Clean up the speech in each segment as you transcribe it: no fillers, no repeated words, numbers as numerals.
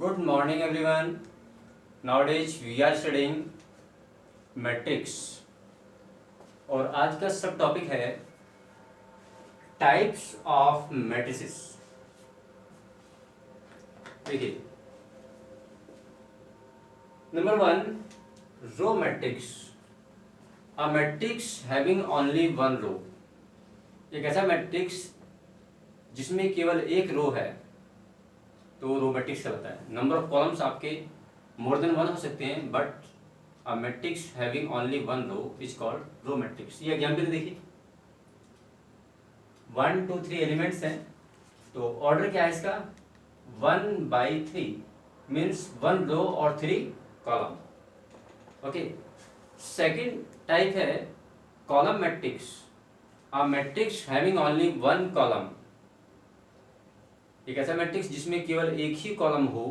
Good morning everyone. Nowadays we are studying matrix और आज का सब टॉपिक है टाइप्स ऑफ मैट्रिसेस। देखिए, number one, row matrix. A matrix having only one row. एक ऐसा मैट्रिक्स जिसमें केवल एक रो है तो रो मैट्रिक्स कहलाता है। नंबर ऑफ कॉलम्स आपके मोर देन वन हो सकते हैं, but a matrix having only one row is called row matrix. ये एग्जाम्पल देखिए, 1 2 3 एलिमेंट्स हैं, तो ऑर्डर क्या है इसका? 1/3 मीन्स वन रो और 3 कॉलम। ओके, सेकेंड टाइप है column matrix. A matrix having only one column. एक ऐसा मैट्रिक्स जिसमें केवल एक ही कॉलम हो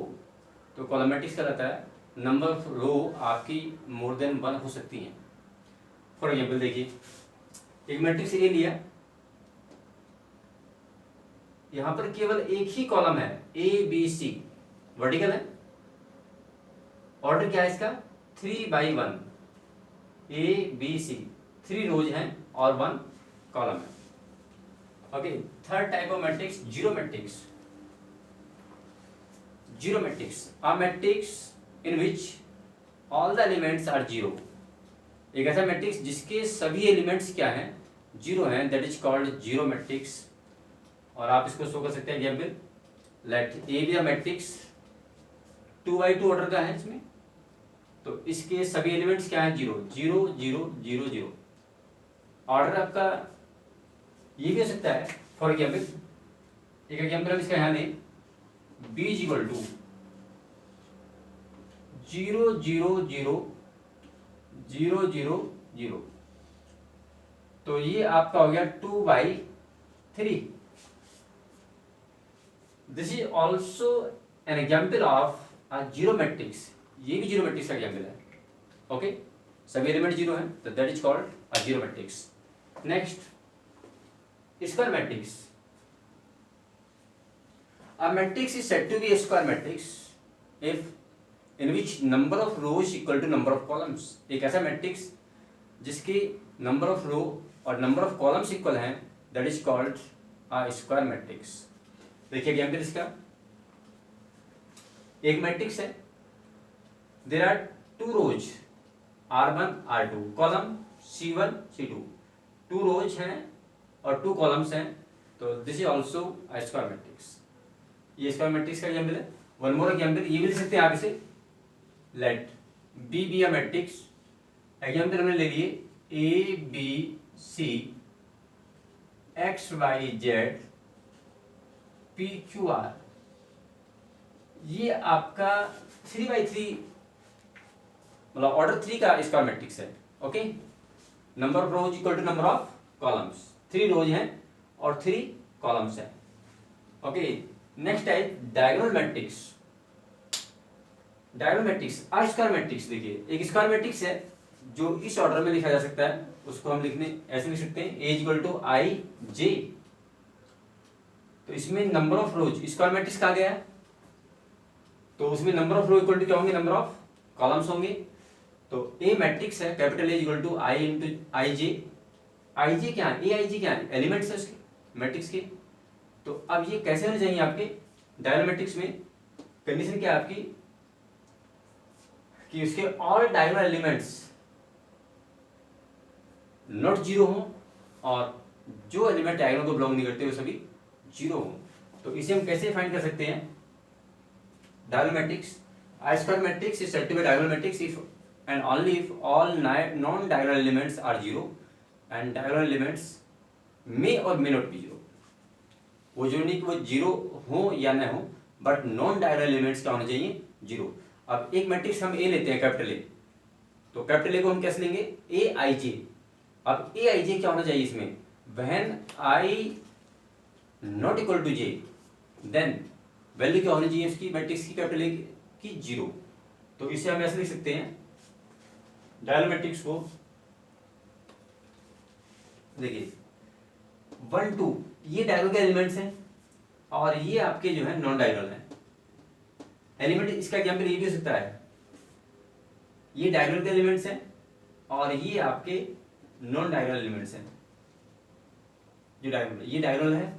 तो कॉलम मैट्रिक्स कहलाता है। नंबर ऑफ रो आपकी मोर देन वन हो सकती हैं। फॉर एग्जाम्पल देखिए, एक मैट्रिक्स ए लिया, यहां पर केवल एक ही कॉलम है ABC, वर्टिकल है। ऑर्डर क्या है इसका? 3/1। ABC 3 रोज हैं और 1 कॉलम है। Okay, third type of matrix zero matrix. Zero matrix, a matrix in which all the elements are zero. एक ऐसा मैट्रिक्स जिसके सभी एलिमेंट्स क्या हैं? जीरो हैं, that is called zero matrix. और आप इसको शो कर सकते हैं example, let A be a matrix 2/2 order का है इसमें, तो इसके सभी एलिमेंट्स क्या हैं? जीरो 0 0 0 0। ऑर्डर आपका ये भी हो सकता है। फॉर एग्जाम्पल, एक एग्जाम्पल हम इसका यहाँ लें, B इज इक्वल टू 0 0 0 0 0 0, तो ये आपका हो गया 2/3। This is also an example of a zero matrix. ये भी जीरो मैट्रिक्स का एग्जाम्पल है। ओके, सभी एलिमेंट जीरो हैं, तो that is called a zero matrix. Next, square matrix. A matrix is said to be a square matrix if in which number of rows equal to number of columns। एक ऐसा matrix जिसकी number of row और number of columns equal हैं, that is called a square matrix. देखिए example इसका, एक matrix है, there are 2 rows R1 R2, column C1 C2, 2 rows हैं और 2 कॉलम्स हैं, तो this is also a square matrix. ये स्क्वायर मैट्रिक्स का एग्जाम्पल है। वन मोर एग्जाम्पल ये भी लिख सकते हैं आप इसे, let B be a matrix. Example हमने ले लिए ABC XYZ PQR। ये आपका 3/3 मतलब ऑर्डर 3 का स्क्वायर मैट्रिक्स है। Okay, number of rows equal to number of columns, 3 rows हैं और 3 कॉलम्स हैं। Okay, next type diagonal matrix. Diagonal matrix a square matrix. देखिए, एक स्क्वायर मैट्रिक्स है जो इस ऑर्डर में लिखा जा सकता है, उसको हम लिखने ऐसे लिख सकते हैं, A इक्वल टू IJ। तो इसमें number of rows square matrix कहा गया है, तो उसमें number of row equal to क्या होंगे? नंबर ऑफ कॉलम्स होंगे। तो ए मैट्रिक्स है, capital A equal to I into IJ। IJ क्या है? AIJ क्या है? एलिमेंट्स है उसके मैट्रिक्स के। तो अब ये कैसे होने चाहिए आपके डायगोनल मैट्रिक्स में? कंडीशन क्या है आपकी कि उसके all diagonal elements not zero हो और जो एलिमेंट डायगोनल को बिलोंग नहीं करते वो सभी जीरो हो। तो इसे हम कैसे फाइंड कर सकते हैं? Diagonal matrix, a square matrix is said to be diagonal matrix if and only if all non diagonal elements are zero and diagonal elements may और मे नॉट बी जीरो। वो जो नहीं कि वो जीरो हो या ना हो, बट नॉन डायगोनल एलिमेंट्स क्या होने चाहिए? जीरो। अब एक मैट्रिक्स हम ए लेते हैं, कैपिटल ए, तो कैपिटल ए को हम कैसे लेंगे? AIJ। अब AIJ क्या होना चाहिए इसमें? When I not equal to J, then value क्या होनी चाहिए उसकी मैट्रिक्स की, कैपिटल ए की? जीरो। तो इसे हम ऐसे लिख सकते हैं डायगोनल मैट्रिक्स को। देखिए 1 2 ये डायगोनल के एलिमेंट्स हैं और ये आपके जो है नॉन डायगोनल हैं। एलिमेंट इसका एग्जाम्पल ये भी हो सकता है, ये डायगोनल के एलिमेंट्स हैं और ये आपके नॉन डायगोनल एलिमेंट्स हैं। जो डायगोनल, ये डायगोनल है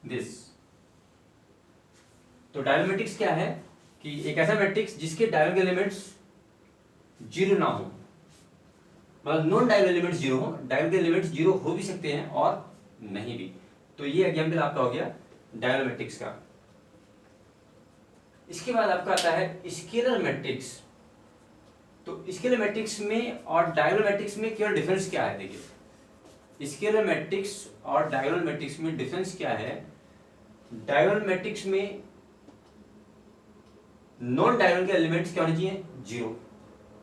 दिस। तो डायगोनल मैट्रिक्स क्या है कि एक ऐसा मैट्रिक्स जिसके डायगोनल एलिमेंट्स जीरो ना हो, मतलब नॉन डायगोनल एलिमेंट्स जीरो हो, डायगोनल एलिमेंट्स जीरो हो भी सकते हैं और नहीं भी। तो ये एग्जाम्पल आपका हो गया डायगोनल मैट्रिक्स का। इसके बाद आपका आता है स्केलर मैट्रिक्स। तो स्केलर मैट्रिक्स में और डायगोनल मैट्रिक्स में केवल डिफरेंस क्या है, देखिए स्केलर मैट्रिक्स और डायगोनल मैट्रिक्स में डिफरेंस क्या है। डायगोनल मैट्रिक्स में नॉन डायगोनल के एलिमेंट्स क्या होने चाहिए, जीरो।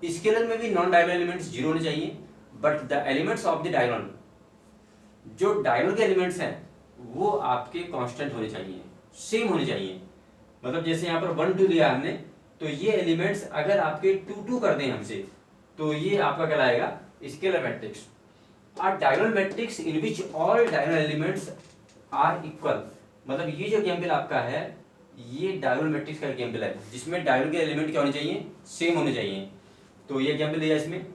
स्केलर में भी नॉन डायगोनल एलिमेंट्स जीरो होने चाहिए, but the elements of the diagonal, जो डायगोनल के एलिमेंट्स हैं वो आपके कांस्टेंट होने चाहिए, सेम होने चाहिए। मतलब जैसे यहाँ पर 1 2 लिया हमने, तो ये एलिमेंट्स अगर आपके 2 2 कर दें हमसे, तो ये आपका कहलाएगा स्केलर मैट्रिक्स। और diagonal matrix in which all diagonal elements are equal, मतलब ये जो एग्जाम्पल आपका है ये डायगोनल मैट्रिक्स का एग्जाम्पल है जिसमें डायगोनल के एलिमेंट क्या होने चाहिए, सेम होने चाहिए। तो ये एग्जाम्पल लिया इसमें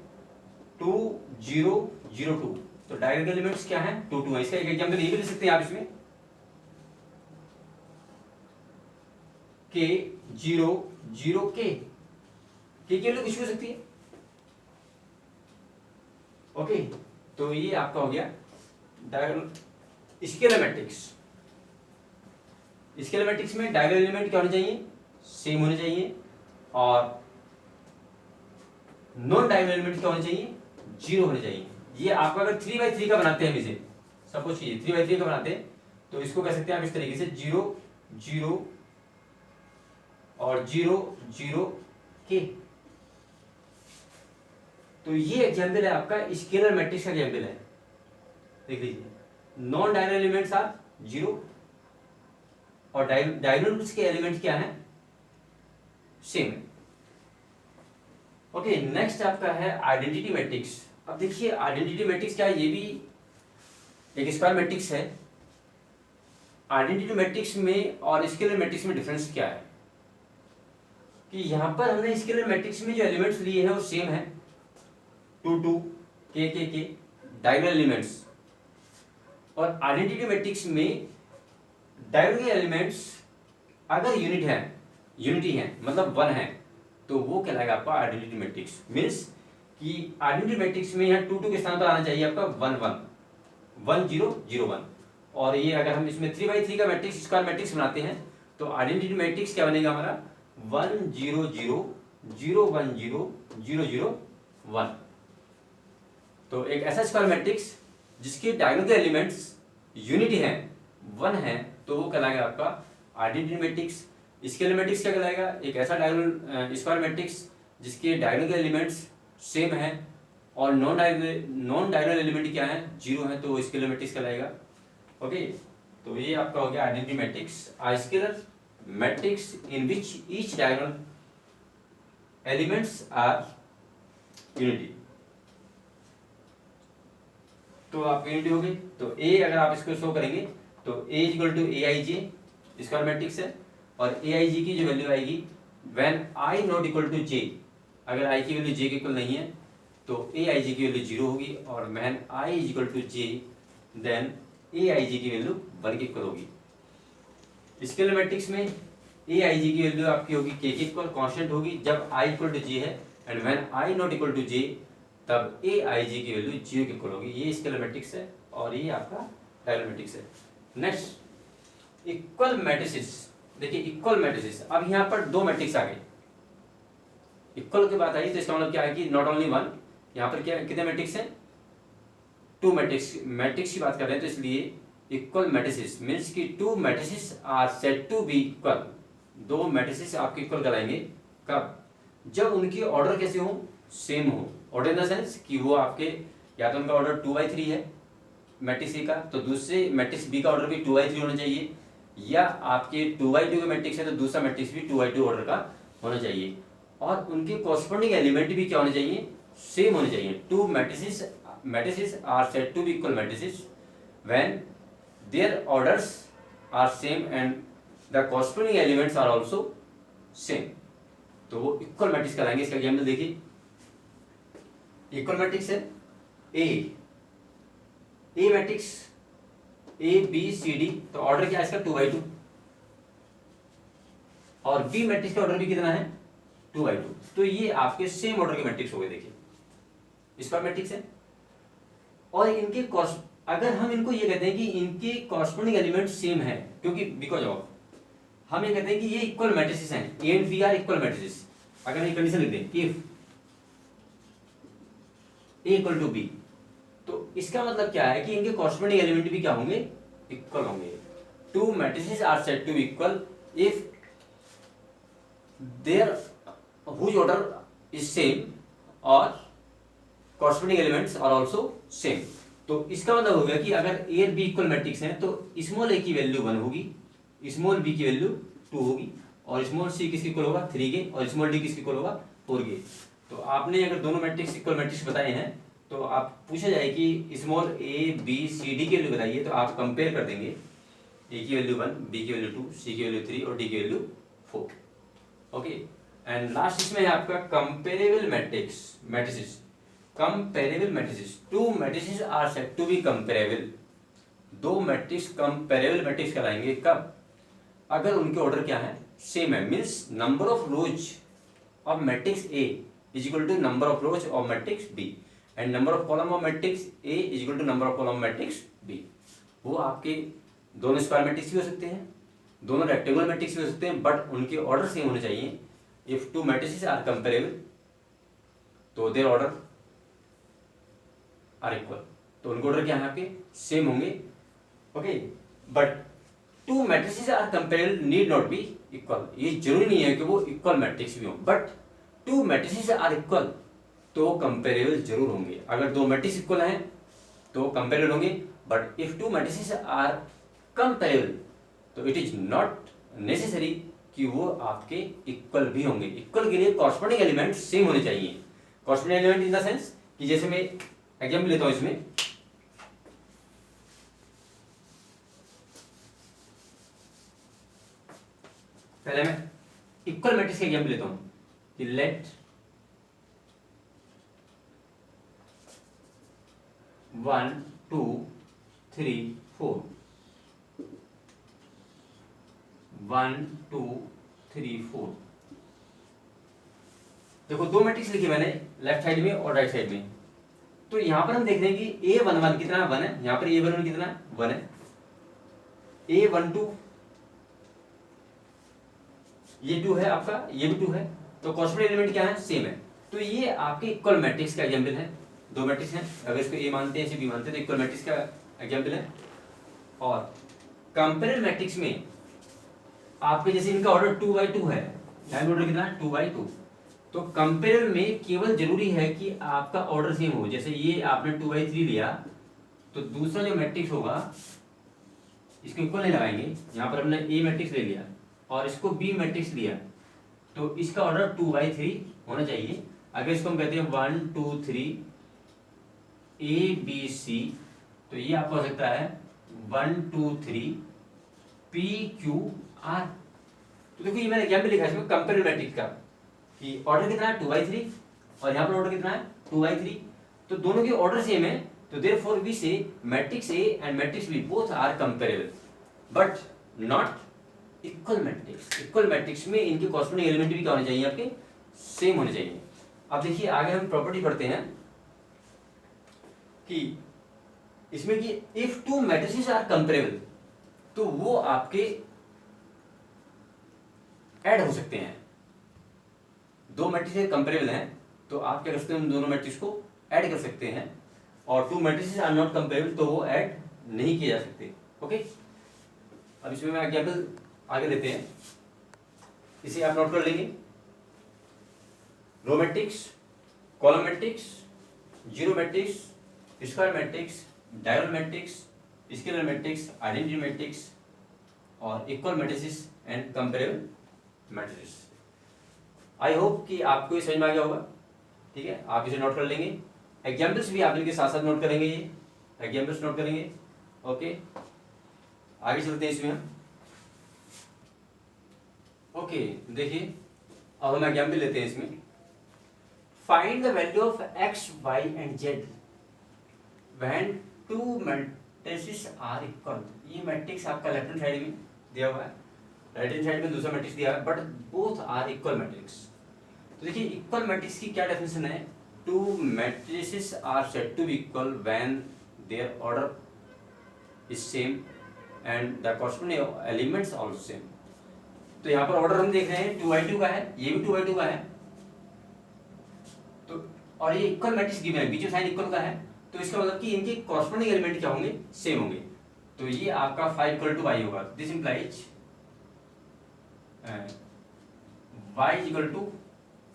2 0 0 2, तो डायगोनल के एलिमेंट्स क्या हैं, 2 2 है। इसका एक एग्जाम्पल ये भी ले सकते हैं आप इसमें के 0 0 के वैल्यू कुछ हो सकती है। ओके, तो ये आपका हो गया diagonal scalar matrix. Scalar matrix में डायगोनल एलिमेंट क्या होने चाहिए, सेम होने चाहिए, और नॉन डायगोनल एलिमेंट क्या होने चाहिए, जीरो होने चाहिए। ये आपका अगर 3 by 3 का बनाते हैं, हम इसे सपोज कीजिए 3 by 3 का बनाते हैं, तो इसको कह सकते हैं आप इस तरीके से 0 0 और 0 0 के। तो ये एग्जाम्पल है आपका स्केलर मैट्रिक्स का एग्जाम्पल है। देख लीजिए, non diagonal elements are zero और डायगोनल्स के एलिमेंट क्या है, सेम है। ओके, नेक्स्ट आपका है आइडेंटिटी मैट्रिक्स। अब देखिए आइडेंटिटी मैट्रिक्स क्या है, ये भी एक स्क्वायर मैट्रिक्स है। आइडेंटिटी मैट्रिक्स में और स्केलर मैट्रिक्स में डिफरेंस क्या है कि यहां पर हमने स्केलर मैट्रिक्स में जो एलिमेंट्स लिए हैं वो सेम है, 2 2 के डायगोनल एलिमेंट्स, और आइडेंटिटी मैट्रिक्स में डायगोनल एलिमेंट्स अगर यूनिटी है मतलब 1 है, तो वो कहलाएगा आपका आइडेंटिटी मैट्रिक्स। मीन्स कि आइडेंटिटी मैट्रिक्स में यहाँ 2 2 के स्थान पर आना चाहिए आपका 1 1 1 0 0 1। और ये अगर हम इसमें 3 by 3 का मैट्रिक्स स्क्वायर मैट्रिक्स बनाते हैं, तो आइडेंटिटी मैट्रिक्स क्या बनेगा हमारा, 1 0 0 0 1 0 0 0 1। तो एक ऐसा स्क्वायर मैट्रिक्स जिसके डायगोनल के एलिमेंट्स यूनिटी है, 1 है, तो वो कहलाएगा आपका आइडेंटिटी मैट्रिक्स। स्केलर मैट्रिक्स क्या कहलाएगा, एक ऐसा डायगोनल स्क्वायर मैट्रिक्स जिसके डायगोनल के एलिमेंट्स सेम है और नॉन डायगोनल एलिमेंट क्या है, जीरो है, तो वो स्केलर मैट्रिक्स कहलाएगा। ओके, तो ये आपका हो गया identity matrix. A scalar matrix in which each diagonal elements are unity. तो आप यूनिटी हो गई, तो ए अगर आप इसको शो करेंगे तो A equal to A I J square matrix है, और ए आई जी की जो वैल्यू आएगी when I not equal to J, अगर आई की वैल्यू जे के इक्वल नहीं है तो ए आई जी की वैल्यू जीरो होगी, और when I is equal to J then A I G की वैल्यू 1 के इक्वल होगी। स्केलर मैट्रिक्स में ए आई जी की वैल्यू आपकी होगी के इक्वल, कांस्टेंट होगी जब आई इक्वल टू जे है, and when I not equal to J तब ए आई जी की वैल्यू जीरो के इक्वल होगी। ये स्केलर मैट्रिक्स है और ये आपका डायगोनल मैट्रिक्स है। Next equal matrices. देखिए इक्वल मैट्रिसेस, अब यहाँ पर 2 मैट्रिक्स आ गए, इक्वल की बात आई तो इसका मतलब क्या है कि नॉट ओनली 1, यहाँ पर क्या कितने मैट्रिक्स हैं, 2 मैट्रिक्स की बात कर रहे हैं, तो इसलिए इक्वल मैट्रिसेस मीन्स कि 2 matrices are said to be equal. 2 matrices आपके इक्वल कराएंगे कब, जब उनकी ऑर्डर कैसे हो, सेम हो। ऑर्डर इन द सेंस कि वो आपके या तो उनका ऑर्डर 2 by 3 है मैट्रिक्स ए का, तो दूसरे मैट्रिक्स बी का ऑर्डर भी 2 by 3 होना चाहिए, या आपके 2 by 2 का मैट्रिक्स है तो दूसरा मैट्रिक्स भी 2 by 2 ऑर्डर का होना चाहिए, और उनके कॉरस्पॉन्डिंग एलिमेंट भी क्या होने चाहिए, सेम होने चाहिए। 2 matrices are said to be equal matrices when their orders are same and the corresponding elements are also same, तो वो इक्वल मैट्रिक्स कहलाएंगे। इसका एग्जाम्पल देखिए, इक्वल मैट्रिक्स है A matrix A B C D, तो order क्या है इसका 2/2, और बी मैट्रिक्स का ऑर्डर भी कितना है 2/2, तो ये आपके सेम ऑर्डर के मैट्रिक्स हो गए। देखिए स्क्वायर मैट्रिक्स है, और इनके अगर हम इनको ये कहते हैं कि इनके कॉरस्पॉन्डिंग एलिमेंट सेम है, क्योंकि बिकॉज ऑफ हम ये कहते हैं कि ये इक्वल मैट्रिसेस हैं, A and B are equal matrices. अगर ये कंडीशन लिख दें if A equal to B, तो इसका मतलब क्या है कि इनके कॉरस्पॉन्डिंग एलिमेंट भी क्या होंगे, इक्वल होंगे। Two matrices are said to be equal if their whose order is same और corresponding elements are also same। तो इसका मतलब हो गया कि अगर ए और बी इक्वल मैट्रिक्स हैं तो स्मॉल ए की वैल्यू 1 होगी, स्मॉल बी की वैल्यू 2 होगी, और स्मॉल सी किसकी इक्वल होगा 3 के, और स्मॉल डी किसकी इक्वल होगा 4 के। तो आपने अगर दोनों मैट्रिक्स इक्वल मैट्रिक्स बताए हैं तो आप पूछा जाए कि small a B C d की वैल्यू बताइए, तो आप कंपेयर कर देंगे, ए की वैल्यू 1, बी की वैल्यू 2, सी की वैल्यू 3 और डी की वैल्यू 4। ओके, एंड लास्ट इसमें है आपका comparable matrices. Comparable matrices, two matrices are said to be comparable. दो मैट्रिक्स कंपेरेबल मैट्रिक्स कहलाएंगे कब, अगर उनके ऑर्डर क्या है सेम है, means number of rows of matrix A is equal to number of rows of matrix B, and number of column of matrix A is equal to number of column matrix B. वो आपके दोनों square matrix भी हो सकते हैं, दोनों rectangular matrix भी हो सकते हैं, बट उनके ऑर्डर सेम होने चाहिए। If two matrices are comparable तो देयर ऑर्डर आर इक्वल, तो उनके ऑर्डर क्या है आपके सेम होंगे। Okay, but two matrices are comparable need not be equal, ये जरूरी नहीं है कि वो इक्वल मैट्रिक्स भी हो, but two matrices are equal तो कंपेरेबल जरूर होंगे। अगर दो मैट्रिक्स इक्वल हैं तो कंपेरेबल होंगे, but if two matrices are comparable तो इट इज नॉट नेसेसरी कि वो आपके इक्वल भी होंगे। इक्वल के लिए कॉरस्पॉन्डिंग एलिमेंट सेम होने चाहिए। Corresponding element in the sense कि जैसे मैं एग्जांपल लेता हूं इसमें, पहले मैं इक्वल मैट्रिक्स का एग्जांपल लेता हूं कि लेट 1 2 3 4 1 2 3 4। देखो दो मैट्रिक्स लिखे मैंने लेफ्ट साइड में और राइट साइड में, तो यहां पर हम देख रहे हैं कि A11 कितना 1 है, यहां पर A11 कितना 1 है, A12 ये 2 है आपका, ये भी 2 है, तो कॉरस्पॉन्डिंग एलिमेंट क्या है सेम है। तो ये आपके इक्वल मैट्रिक्स का एग्जांपल है। दो मैट्रिक्स हैं, अगर इसको A मानते हैं इसे B मानते हैं तो इक्वल मैट्रिक्स का एग्जांपल है। और कंपेरेबल मैट्रिक्स में आपके जैसे इनका ऑर्डर 2/2 है, यहाँ ऑर्डर कितना है 2/2, तो कंपेरेबल में केवल जरूरी है कि आपका ऑर्डर सेम हो। जैसे ये आपने 2/3 लिया तो दूसरा जो मैट्रिक्स होगा इसको इक्वल नहीं लगाएंगे, यहाँ पर हमने ए मैट्रिक्स ले लिया और इसको बी मैट्रिक्स लिया, तो इसका ऑर्डर 2/3 होना चाहिए। अगर इसको हम कहते हैं 1 2 3 ABC, तो ये आपको हो सकता है 1 2 3 PQR। तो देखो ये मैंने एग्जाम्पल लिखा है इसमें कंपेरेबल मैट्रिक्स का कि ऑर्डर कितना है 2/3 और यहाँ पर ऑर्डर कितना है 2/3, तो दोनों के ऑर्डर सेम है, तो therefore we say matrix A and matrix B both are comparable but not equal matrix. Equal matrix में इनके कॉरस्पॉन्डिंग एलिमेंट भी क्या होने चाहिए आपके सेम होने चाहिए। अब देखिए आगे हम प्रॉपर्टी पढ़ते हैं कि इसमें कि if two matrices are comparable तो वो आपके ऐड हो सकते हैं। दो मैट्रिसेस कंपेरेबल हैं तो आप क्या कर सकते हैं, उन दोनों मैट्रिक्स को ऐड कर सकते हैं, और two matrices are not comparable तो वो ऐड नहीं किए जा सकते। ओके, अब इसमें मैं एग्जांपल आगे लेते हैं, इसे आप नोट कर लेंगे। Row matrix, column matrix, zero matrix, square matrix, diagonal matrix, scalar matrix, identity matrix और equal matrices and comparable matrices. I hope कि आपको ये समझ में आ गया होगा। ठीक है, आप इसे नोट कर लेंगे, एग्जाम्पल्स भी आप इनके साथ साथ नोट करेंगे, ये एग्जाम्पल्स नोट करेंगे। ओके, आगे चलते हैं इसमें हम। ओके देखिए, अब हम एग्जाम्पल लेते हैं इसमें। Find the value of x y and z when two matrices are equal. ये मैट्रिक्स आपका लेफ्ट हैंड साइड में दिया हुआ है, राइट हैंड साइड में दूसरा मैट्रिक्स दिया हुआ है, but both are equal matrix. तो देखिए इक्वल मैट्रिक्स की क्या डेफिनेशन है, two matrices are said to be equal when their order is same and the corresponding elements also same. तो यहाँ पर ऑर्डर हम देख रहे हैं 2x2 का है, ये भी 2x2 का है, तो और ये इक्वल मैट्रिक्स गिवन है, बीच में साइन इक्वल का है, तो इसका मतलब कि इनके कॉरस्पॉन्डिंग एलिमेंट क्या होंगे, सेम होंगे। तो ये आपका 5 इक्वल टू y होगा। This implies y is equal to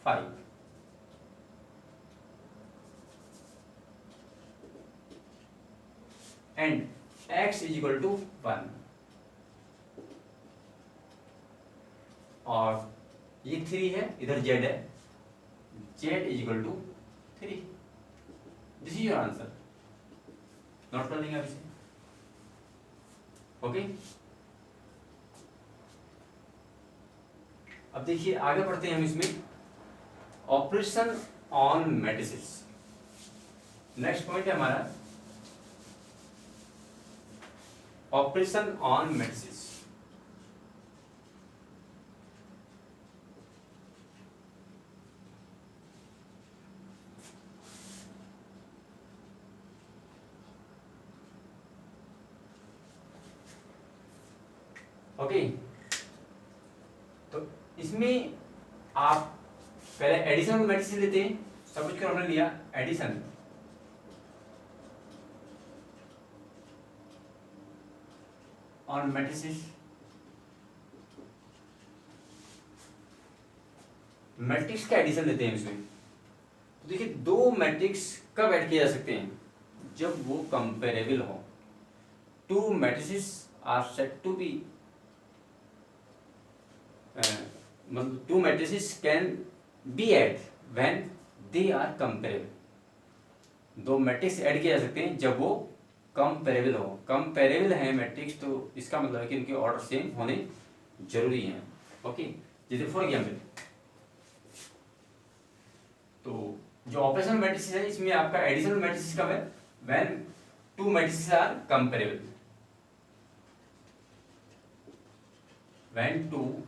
5 and x is equal to 1 और ये 3 है, इधर z है, z is equal to 3। This is your answer. Note कर लेंगे आप इसे। ओके अब देखिए आगे बढ़ते हैं हम इसमें, operation on matrices. Next point है हमारा ऑपरेशन ऑन मैट्रिसेस। ओके तो इसमें आप पहले एडिशन मैट्रिसेस लेते हैं, सब कुछ हमने लिया एडिशन। ऑन मैट्रिसेस, मैट्रिक्स का एडिशन लेते हैं इसमें। तो देखिए दो मैट्रिक्स कब ऐड किए जा सकते हैं, जब वो कंपेरेबल हो। Two matrices are said to be मतलब two matrices can be add when they are comparable. दो मैट्रिक्स ऐड किए जा सकते हैं जब वो कंपेरेबल हो। कंपेरेबल है मैट्रिक्स तो इसका मतलब है कि उनके ऑर्डर सेम होने जरूरी हैं। ओके जैसे फॉर एग्जाम्पल, तो जो ऑपरेशनल मैट्रिक्स है इसमें आपका एडिशनल मैट्रिक्स कब है, when two matrix are comparable. When two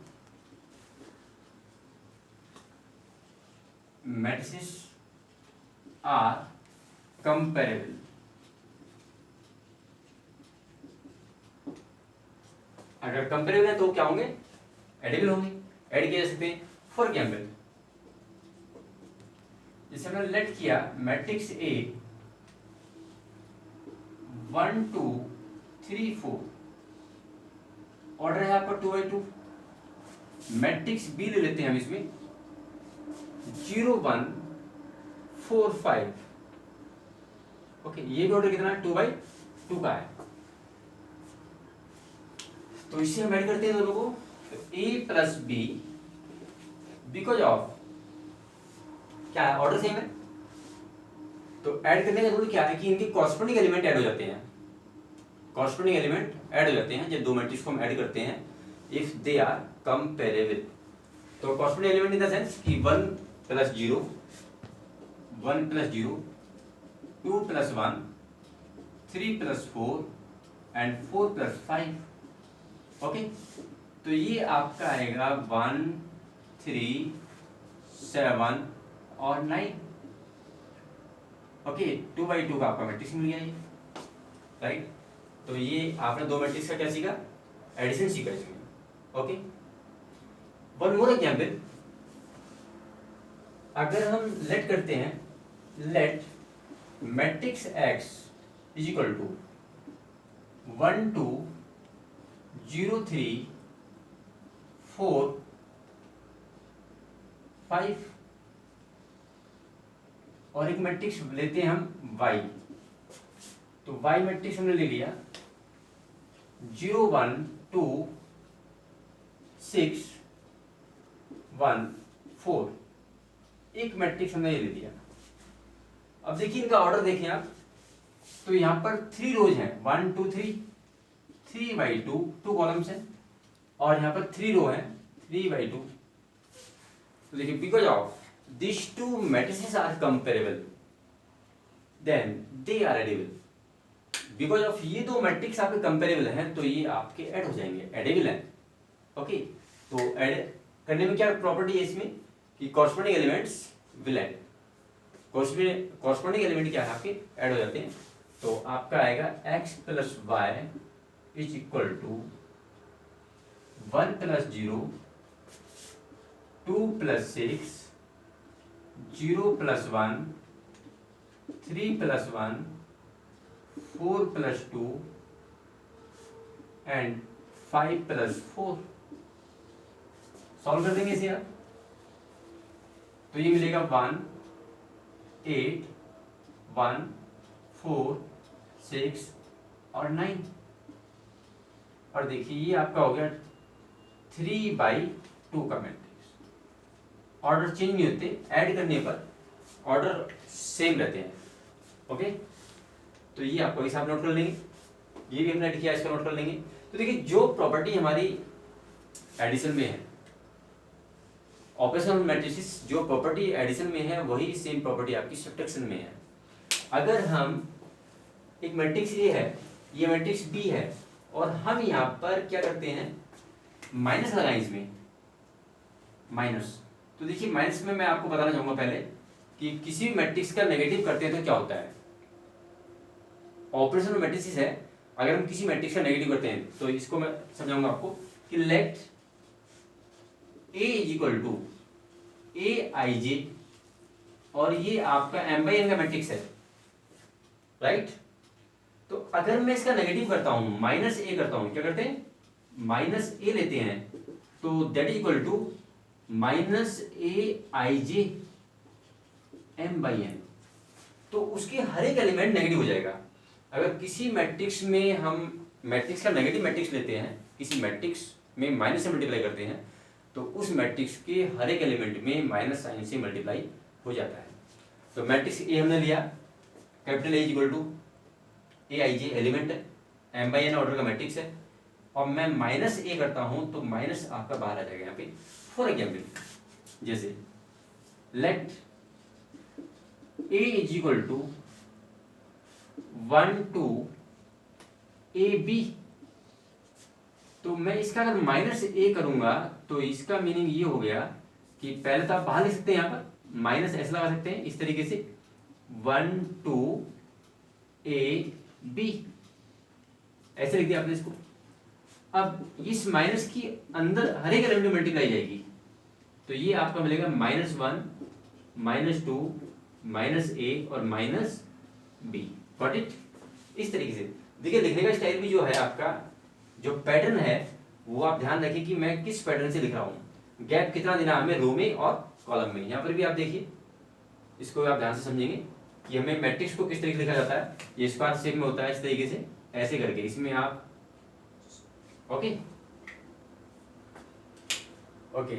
matrices are comparable. अगर कंपेरेबल है तो क्या होंगे, एडिबल होंगे, ऐड किए जा सकते हैं। फॉर एग्जाम्पल जैसे हमने लेट किया मैट्रिक्स ए 1 2 3 4, ऑर्डर है आपका 2x2। मैट्रिक्स बी ले लेते हैं हम इसमें 0 1 4 5। ओके ये भी ऑर्डर कितना है, 2x2 का है। तो इसे हम ऐड करते हैं दोनों को, तो a plus B, because of क्या है, ऑर्डर सेम है। तो ऐड करने का रूल क्या है कि इनके कॉरस्पॉन्डिंग एलिमेंट ऐड हो जाते हैं। कॉरस्पॉन्डिंग एलिमेंट ऐड हो जाते हैं जब दो मैट्रिक्स को हम ऐड करते हैं, इफ दे आर कंपेरेबल। तो corresponding element in the sense कि 1 plus 0, 1 plus 0, 2 plus 1, 3 plus 4 and 4 plus 5। Okay तो ये आपका आएगा 1 3 7 और 9। ओके 2x2 का आपका मैट्रिक्स मिल गया ये, राइट। तो ये आपने दो मैट्रिक्स का क्या सीखा, एडिशन सीखा इसमें। ओके वन मोर एग्जाम्पल, अगर हम लेट करते हैं, let matrix x is equal to 1 2 0 3 4 5 और एक मैट्रिक्स लेते हैं हम y। तो y मैट्रिक्स हमने ले लिया 0 1 2 6 1 4, एक मैट्रिक्स हमने ये ले लिया। अब देखिए इनका ऑर्डर देखिए आप, तो यहां पर 3 रोज हैं, 1 2 3 3 by 2 2 कॉलम्स हैं, और यहाँ पर 3 रो हैं 3/2। तो देखिए because of this two matrices are comparable then they are addable. Because of ये दो मैट्रिक्स आपके कंपेरेबल हैं तो ये आपके ऐड हो जाएंगे, एडेबल हैं। ओके, तो ऐड करने में क्या प्रॉपर्टी है इसमें कि corresponding elements will add. Corresponding element क्या है आपके ऐड हो जाते हैं। तो आपका आएगा x plus y is equal to 1 plus 0, 2 plus 6, 0 plus 1, 3 plus 1, 4 plus 2 and 5 plus 4। Solve कर देंगे इसे आप, तो ये मिलेगा 1, 8, 1, 4, 6 और 9। और देखिए ये आपका हो गया 3/2 का मैट्रिक्स। ऑर्डर चेंज नहीं होते, ऐड करने पर ऑर्डर सेम रहते हैं। ओके, तो ये आपको हिसाब नोट कर लेंगे, ये भी हमने ऐड किया, इसका नोट कर लेंगे। तो देखिए जो प्रॉपर्टी हमारी एडिशन में है, ऑपरेशनल मैट्रिसेस जो प्रॉपर्टी एडिशन में है वही सेम प्रॉपर्टी आपकी सब्ट्रैक्शन में है। अगर हम एक मैट्रिक्स ए है, ये मैट्रिक्स बी है, और हम यहाँ पर क्या करते हैं माइनस लगाएं इसमें, माइनस। तो देखिए माइनस में मैं आपको बताना चाहूंगा पहले कि किसी भी मैट्रिक्स का नेगेटिव करते हैं तो क्या होता है। ऑपरेशनल मैट्रिसेस है, अगर हम किसी मैट्रिक्स का नेगेटिव करते हैं तो इसको मैं समझाऊंगा आपको कि let A is equal to A I J, और ये आपका m/n का मैट्रिक्स है, राइट। तो अगर मैं इसका नेगेटिव करता हूं, माइनस ए करता हूं, क्या करते हैं माइनस ए लेते हैं, तो that is equal to minus a I j m/n। तो उसके हर एक एलिमेंट नेगेटिव हो जाएगा। अगर किसी मैट्रिक्स में हम मैट्रिक्स का नेगेटिव मैट्रिक्स लेते हैं, किसी मैट्रिक्स में माइनस से मल्टीप्लाई करते हैं, तो उस मैट्रिक्स के हर एक एलिमेंट में माइनस साइन से मल्टीप्लाई हो जाता है। तो मैट्रिक्स ए हमने लिया, capital A equal to A I j element है, m/n ऑर्डर का मैट्रिक्स है, और मैं माइनस ए करता हूं तो माइनस आपका बाहर आ जाएगा यहाँ पे। फॉर एग्जाम्पल जैसे let A is equal to 1 to AB, तो मैं इसका अगर माइनस ए करूंगा तो इसका मीनिंग ये हो गया कि पहले तो आप बाहर लिख सकते हैं, यहाँ पर माइनस ऐसे लगा सकते हैं इस तरीके से 1 to AB, ऐसे लिख दिया आपने इसको। अब इस माइनस की अंदर हर एक एलिमेंट में मल्टीप्लाई जाएगी, तो ये आपका मिलेगा -1, -2, -a और -b। Got it. इस तरीके से देखिए, लिखने का स्टाइल भी जो है आपका, जो पैटर्न है वो आप ध्यान रखिए कि मैं किस पैटर्न से लिख रहा हूँ, गैप कितना देना है हमें रो में और कॉलम में। यहाँ पर भी आप देखिए, इसको आप ध्यान से समझेंगे कि हमें मैट्रिक्स को किस तरीके से लिखा जाता है। ये स्क्वायर शेप में होता है इस तरीके से, ऐसे करके इसमें आप ओके ओके।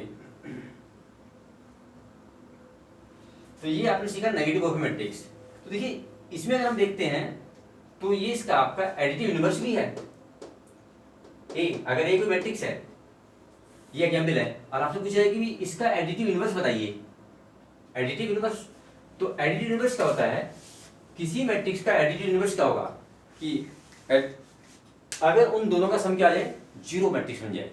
तो ये आपने सीखा नेगेटिव ऑफ मैट्रिक्स। तो देखिए इसमें अगर हम देखते हैं तो ये इसका आपका एडिटिव यूनिवर्स भी है। ए, अगर ए कोई मैट्रिक्स है, ये एग्जाम्पल है, और आपसे पूछा है कि इसका एडिटिव यूनिवर्स बताइए, एडिटिव यूनिवर्स। तो एडिटिव यूनिवर्स क्या होता है, किसी मैट्रिक्स का एडिटिव यूनिवर्स क्या होगा कि अगर उन दोनों का सम क्या आ जाए, जीरो मैट्रिक्स बन जाए।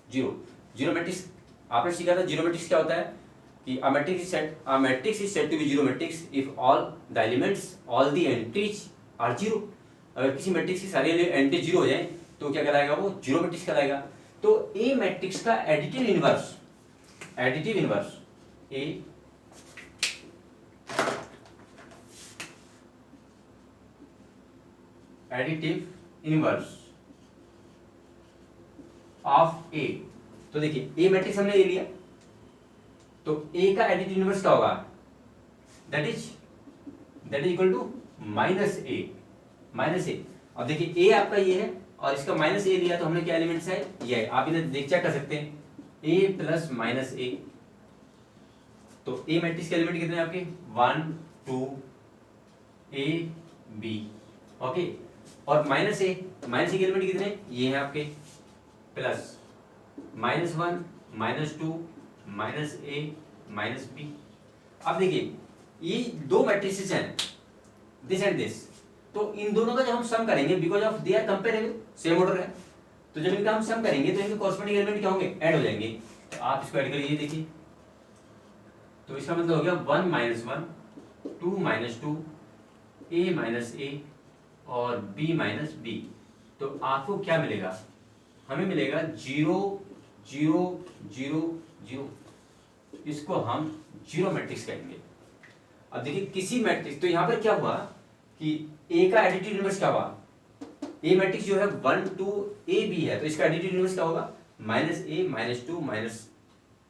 जीरो मैट्रिक्स आपने सीखा था। जीरो मैट्रिक्स क्या होता है कि a matrix is said to be zero matrix if all the elements, all the entries are zero। अगर किसी मैट्रिक्स की सारी एंट्री जीरो हो जाए तो क्या कहलाएगा, वो जीरो मैट्रिक्स कहलाएगा। तो ए मैट्रिक्स का additive inverse A additive inverse of A. तो देखिए ए मैट्रिक्स हमने ले लिया, तो ए का एडिटिव इनवर्स क्या होगा, that is equal to minus A. अब देखिए ए आपका ये है और इसका माइनस ए लिया, तो हमने क्या एलिमेंट्स है, ये है। आप इन्हें देख चेक कर सकते हैं, ए प्लस माइनस ए। तो ए मैट्रिक्स के एलिमेंट कितने हैं आपके, 1 2 ए बी, ओके। और माइनस ए के एलिमेंट कितने, ये है आपके प्लस -1 -2 -a -b। अब देखिए ये दो मैट्रिसेस हैं, दिस एंड दिस, तो इन दोनों का जब हम सम करेंगे, because of they are comparable, same order है, तो जब इनका हम सम करेंगे तो इनके कॉरस्पॉन्डिंग एलिमेंट क्या होंगे, ऐड हो जाएंगे। तो आप इसको ऐड करिए, देखिए तो इसका मतलब हो गया 1 -1 2 -2 a - a और b b। तो आपको क्या मिलेगा, हमें मिलेगा 0 0 0 0। इसको हम जीरो मैट्रिक्स कहेंगे। अब देखिए किसी मैट्रिक्स, तो यहां पर क्या हुआ कि ए का एडिटिव इनवर्स क्या हुआ, ए मैट्रिक्स जो है 1 2 a b है, तो इसका एडिटिव इनवर्स क्या होगा, -a -2 -1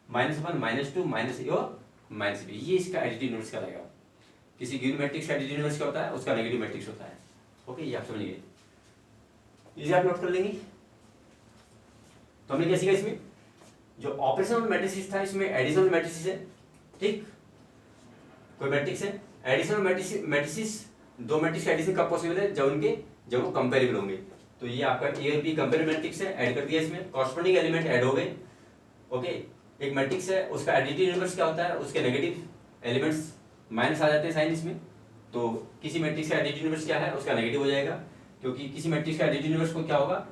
-2 -a और -b, ये इसका एडिटिव इनवर्स कहलाएगा। किसी गिवन मैट्रिक्स का एडिटिव इनवर्स क्या होता है, उसका नेगेटिव मैट्रिक्स होता है। ओके, ये आप समझ गए, इसे आप नोट कर लेंगे। तो हमने क्या सीखा, इसमें जो ऑपरेशनल मैट्रिक्स था इसमें एडिशनल मैट्रिक्स है, ठीक, कोई मैट्रिक्स है एडिशनल मैट्रिक्स, दो मैट्रिक्स का एडिशन कब पॉसिबल है, जब वो कंपेरेबल होंगे। तो ये आपका ए और बी कंपेरेबल मैट्रिक्स है, ऐड कर दिया इसमें, कॉरस्पॉन्डिंग एलिमेंट ऐड हो गए। ओके, एक मैट्रिक्स है उसका एडिटिव इनवर्स क्या होता है, उसके नेगेटिव एलिमेंट्स माइनस आ जाते हैं साइन इसमें, तो किसी मैट्रिक्स का एडिटिव इनवर्स क्या है, उसका नेगेटिव हो जाएगा, क्योंकि किसी मैट्रिक्स का एडिटिव इनवर्स को क्या होगा,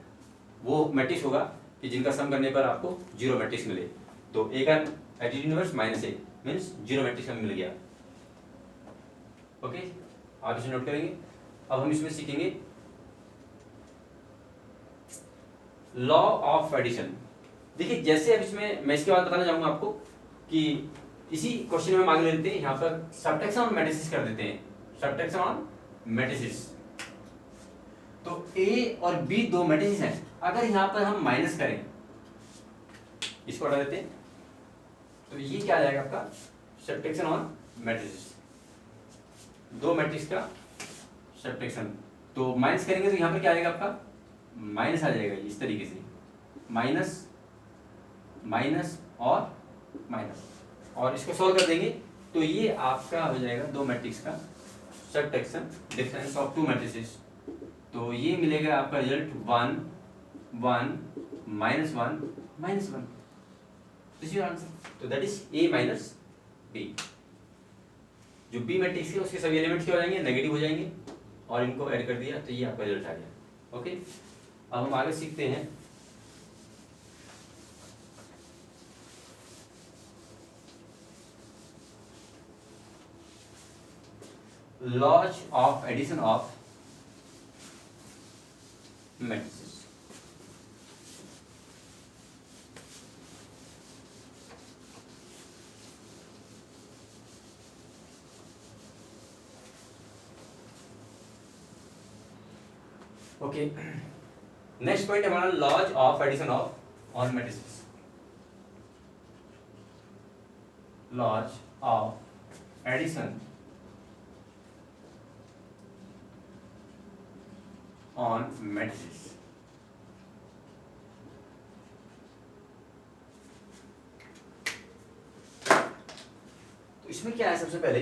वो मैट्रिक्स होगा कि जिनका सम करने पर आपको जीरो मैट्रिक्स मिले। तो ए का additive inverse -a means zero matrix हमें मिल गया। ओके, आप इसे नोट करेंगे। अब हम इसमें सीखेंगे लॉ ऑफ एडिशन। देखिए जैसे अब इसमें मैं इसके बाद बताना चाहूंगा आपको कि इसी क्वेश्चन में मांग लेते हैं, यहाँ पर सबट्रैक्शन ऑन मैट्रिसेस कर देते हैं, सबट्रैक्शन ऑन मैट्रिसेस। तो ए और बी दो मैट्रिसेस हैं, अगर यहाँ पर हम माइनस करें, इसको हटा देते हैं, तो ये क्या आ जाएगा आपका सबट्रैक्शन ऑन मैट्रिसेस, दो मैट्रिक्स का सबट्रैक्शन। तो माइनस करेंगे तो यहाँ पर क्या आ जाएगा आपका माइनस आ जाएगा, इस तरीके से माइनस माइनस और माइनस, और इसको सॉल्व कर देंगे तो ये आपका हो जाएगा दो मैट्रिक्स का subtraction, difference of two matrices. तो ये मिलेगा आपका रिजल्ट 1 1 -1 -1, दिस इज आंसर। तो that is A minus B. जो बी मैट्रिक्स है उसके सभी एलिमेंट्स क्या हो जाएंगे, नेगेटिव हो जाएंगे, और इनको ऐड कर दिया तो ये आपका रिजल्ट आ गया। ओके, अब हम आगे सीखते हैं laws of addition of matrices. Okay, next point हमारा laws of addition of on matrices. Laws of addition on matrices. तो इसमें क्या है, सबसे पहले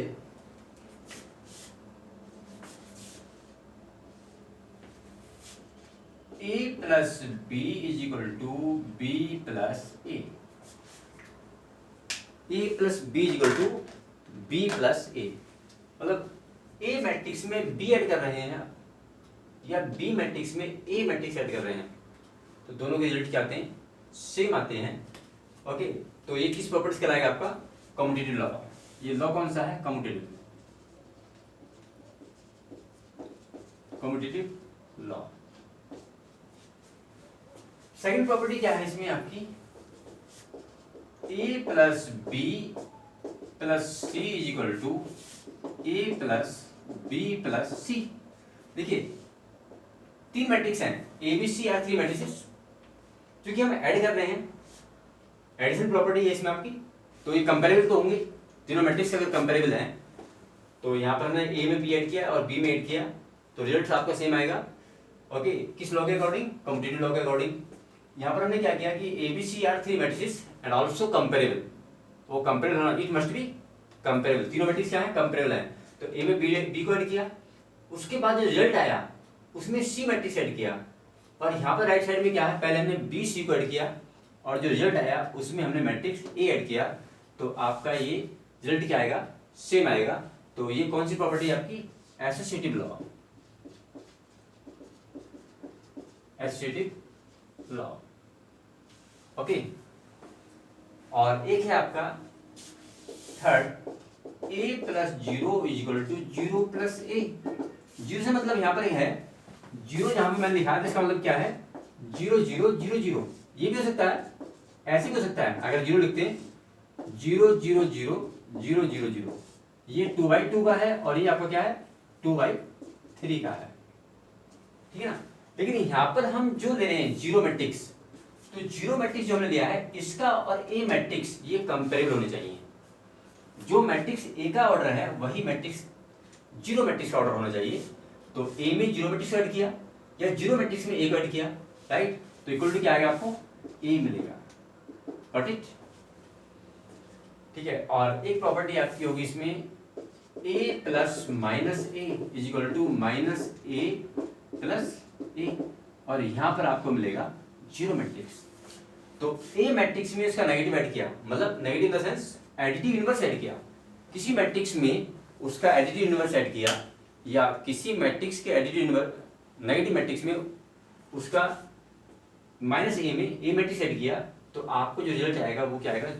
a plus b is equal to b plus a, a plus b is equal to b plus a, मतलब a matrix में b add कर रहे हैं या b मैट्रिक्स में a मैट्रिक्स ऐड कर रहे हैं, तो दोनों के रिजल्ट क्या आते हैं, सेम आते हैं। ओके, तो ये किस प्रॉपर्टी कहलाएगा आपका कम्यूटेटिव लॉ। ये लॉ कौन सा है, कम्यूटेटिव लॉ। सेकंड प्रॉपर्टी क्या है इसमें आपकी, a plus B plus C is equal to A plus B plus C. देखिए तीन मैट्रिक्स हैं, A B C are three matrix, क्योंकि हम ऐड कर रहे हैं, एडिशन प्रॉपर्टी है इसमें आपकी, तो ये कंपेरेबल तो होंगे, तीनों मैट्रिक्स अगर कंपेरेबल हैं तो यहाँ पर हमने ए में बी ऐड किया और बी में ऐड किया, तो रिजल्ट आपका सेम आएगा। ओके, किस लॉ के अकॉर्डिंग, कम्यूटेटिव लॉ के अकॉर्डिंग। यहाँ पर हमने क्या किया कि A B C are three matrices and also comparable, वो कंपेरेबल होना, इट मस्ट बी कंपेरेबल, तीनों मैट्रिक्स क्या है, कंपेरेबल है। तो ए में बी को ऐड किया, उसके बाद जो रिजल्ट आया उसमें सी मैट्रिक्स ऐड किया, और यहाँ पर राइट साइड में क्या है, पहले हमने बी सी को ऐड किया और जो रिजल्ट आया उसमें हमने मैट्रिक्स ए ऐड किया, तो आपका ये रिजल्ट क्या आएगा, सेम आएगा। तो ये कौन सी प्रॉपर्टी है आपकी, associative law, associative law. Okay, और एक है आपका third, a plus zero is equal to zero plus A. Zero से मतलब यहाँ पर है जीरो, जहां पे मैंने लिखा है इसका मतलब क्या है, जीरो जीरो जीरो जीरो। ये भी हो सकता है, ऐसे भी हो सकता है, अगर जीरो लिखते हैं zero zero zero zero zero zero, ये 2/2 का है और ये आपका क्या है 2/3 का है, ठीक है ना। लेकिन यहाँ पर हम जो ले रहे हैं जीरो मैट्रिक्स, तो जीरो मैट्रिक्स जो हमने लिया है इसका और ए मैट्रिक्स ये कंपेरेबल होने चाहिए। जो मैट्रिक्स ए का ऑर्डर है वही मैट्रिक्स जीरो मैट्रिक्स का ऑर्डर होना चाहिए। तो ए में जीरो मैट्रिक्स ऐड किया या जीरो मैट्रिक्स में ए को ऐड किया, राइट, तो इक्वल टू क्या आएगा, आपको ए मिलेगा। गॉट इट, ठीक है। और एक प्रॉपर्टी आपकी होगी इसमें, A plus minus A is equal to minus A plus A, और यहां पर आपको मिलेगा जीरो मैट्रिक्स। तो ए मैट्रिक्स में इसका नेगेटिव ऐड किया, मतलब negative in the sense additive inverse add किया। किसी मैट्रिक्स में उसका एडिटिव इनवर्स ऐड किया, या किसी मैट्रिक्स के एडिटिव इनवर्स, नेगेटिव मैट्रिक्स में उसका माइनस ए में ए मैट्रिक्स ऐड किया, तो आपको जो रिजल्ट आएगा वो क्या आएगा,